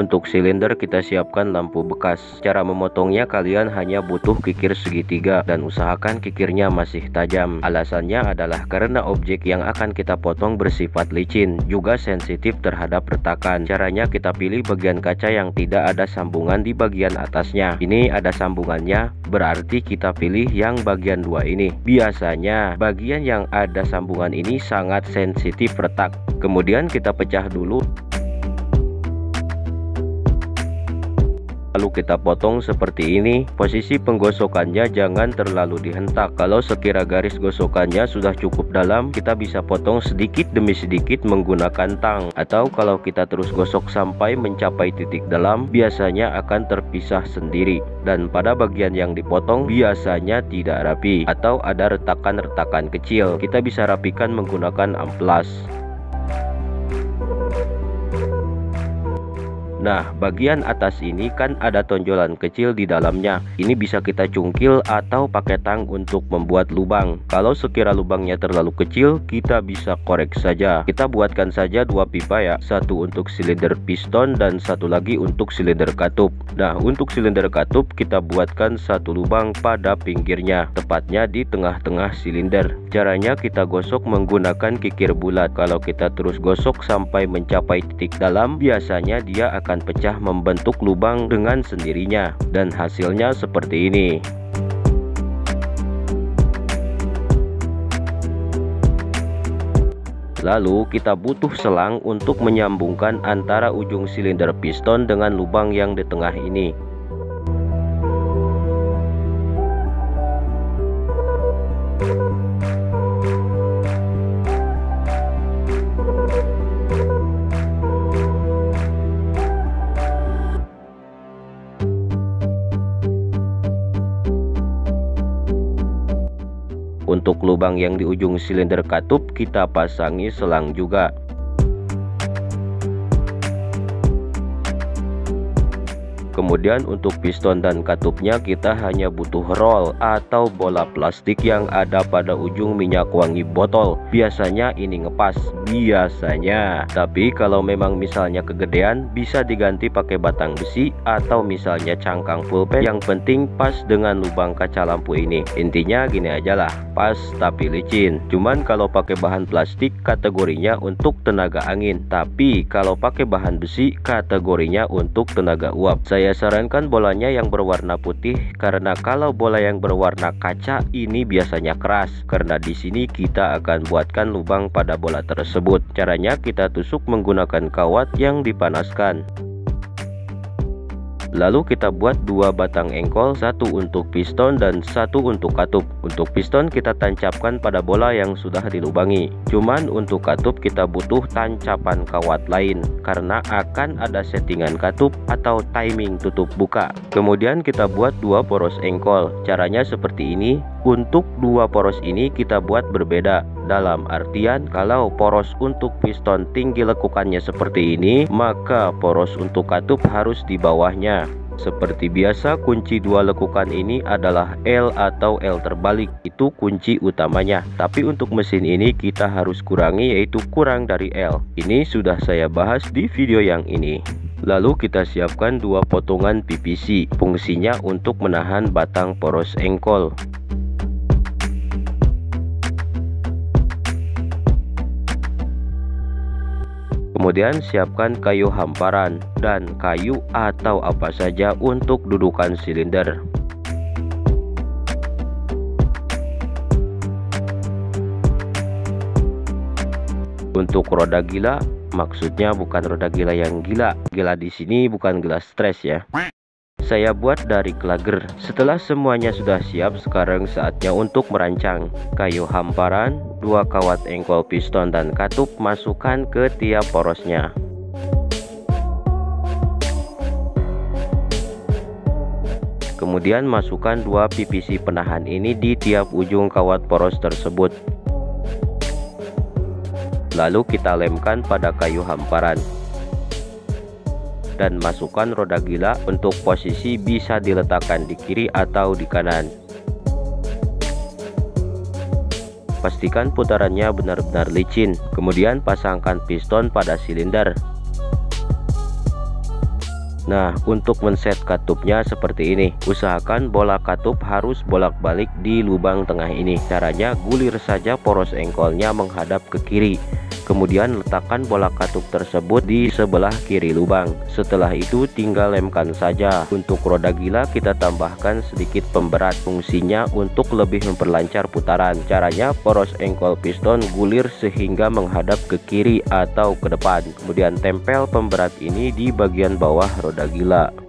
Untuk silinder kita siapkan lampu bekas. Cara memotongnya kalian hanya butuh kikir segitiga dan usahakan kikirnya masih tajam. Alasannya adalah karena objek yang akan kita potong bersifat licin, juga sensitif terhadap retakan. Caranya kita pilih bagian kaca yang tidak ada sambungan di bagian atasnya. Ini ada sambungannya, berarti kita pilih yang bagian 2 ini. Biasanya bagian yang ada sambungan ini sangat sensitif retak. Kemudian kita pecah dulu, lalu kita potong seperti ini. Posisi penggosokannya jangan terlalu dihentak. Kalau sekira garis gosokannya sudah cukup dalam, kita bisa potong sedikit demi sedikit menggunakan tang. Atau kalau kita terus gosok sampai mencapai titik dalam, biasanya akan terpisah sendiri. Dan pada bagian yang dipotong biasanya tidak rapi atau ada retakan-retakan kecil. Kita bisa rapikan menggunakan amplas. Nah, bagian atas ini kan ada tonjolan kecil di dalamnya. Ini bisa kita cungkil atau pakai tang untuk membuat lubang. Kalau sekira lubangnya terlalu kecil, kita bisa korek saja. Kita buatkan saja 2 pipa ya. Satu untuk silinder piston dan satu lagi untuk silinder katup. Nah, untuk silinder katup kita buatkan 1 lubang pada pinggirnya, tepatnya di tengah-tengah silinder. Caranya kita gosok menggunakan kikir bulat. Kalau kita terus gosok sampai mencapai titik dalam, biasanya dia akan pecah membentuk lubang dengan sendirinya, dan hasilnya seperti ini. Lalu kita butuh selang untuk menyambungkan antara ujung silinder piston dengan lubang yang di tengah ini. Untuk lubang yang di ujung silinder katup kita pasangi selang juga. Kemudian untuk piston dan katupnya kita hanya butuh roll atau bola plastik yang ada pada ujung minyak wangi botol. Biasanya ini ngepas, biasanya. Tapi kalau memang misalnya kegedean, bisa diganti pakai batang besi atau misalnya cangkang pulpen. Yang penting pas dengan lubang kaca lampu ini. Intinya gini aja lah, pas tapi licin. Cuman kalau pakai bahan plastik kategorinya untuk tenaga angin, tapi kalau pakai bahan besi kategorinya untuk tenaga uap. Saya sarankan bolanya yang berwarna putih, karena kalau bola yang berwarna kaca ini biasanya keras. Karena di sini kita akan buatkan lubang pada bola tersebut. Caranya kita tusuk menggunakan kawat yang dipanaskan. Lalu kita buat 2 batang engkol, satu untuk piston dan satu untuk katup. Untuk piston kita tancapkan pada bola yang sudah dilubangi. Cuman untuk katup kita butuh tancapan kawat lain, karena akan ada settingan katup atau timing tutup buka. Kemudian kita buat 2 poros engkol. Caranya seperti ini. Untuk 2 poros ini kita buat berbeda. Dalam artian kalau poros untuk piston tinggi lekukannya seperti ini, maka poros untuk katup harus di bawahnya. Seperti biasa, kunci 2 lekukan ini adalah L atau L terbalik. Itu kunci utamanya. Tapi untuk mesin ini kita harus kurangi, yaitu kurang dari L. Ini sudah saya bahas di video yang ini. Lalu kita siapkan 2 potongan PVC. Fungsinya untuk menahan batang poros engkol. Kemudian siapkan kayu hamparan dan kayu atau apa saja untuk dudukan silinder. Untuk roda gila, maksudnya bukan roda gila yang gila. Gila di sini bukan gila stres ya. Saya buat dari klager. Setelah semuanya sudah siap, sekarang saatnya untuk merancang. Kayu hamparan, 2 kawat engkol piston dan katup masukkan ke tiap porosnya. Kemudian masukkan 2 PVC penahan ini di tiap ujung kawat poros tersebut. Lalu kita lemkan pada kayu hamparan. Dan masukkan roda gila. Untuk posisi bisa diletakkan di kiri atau di kanan. Pastikan putarannya benar-benar licin. Kemudian pasangkan piston pada silinder. Nah, untuk men-set katupnya seperti ini. Usahakan bola katup harus bolak-balik di lubang tengah ini. Caranya gulir saja poros engkolnya menghadap ke kiri. Kemudian letakkan bola katup tersebut di sebelah kiri lubang. Setelah itu tinggal lemkan saja. Untuk roda gila kita tambahkan sedikit pemberat, fungsinya untuk lebih memperlancar putaran. Caranya poros engkol piston gulir sehingga menghadap ke kiri atau ke depan. Kemudian tempel pemberat ini di bagian bawah roda gila.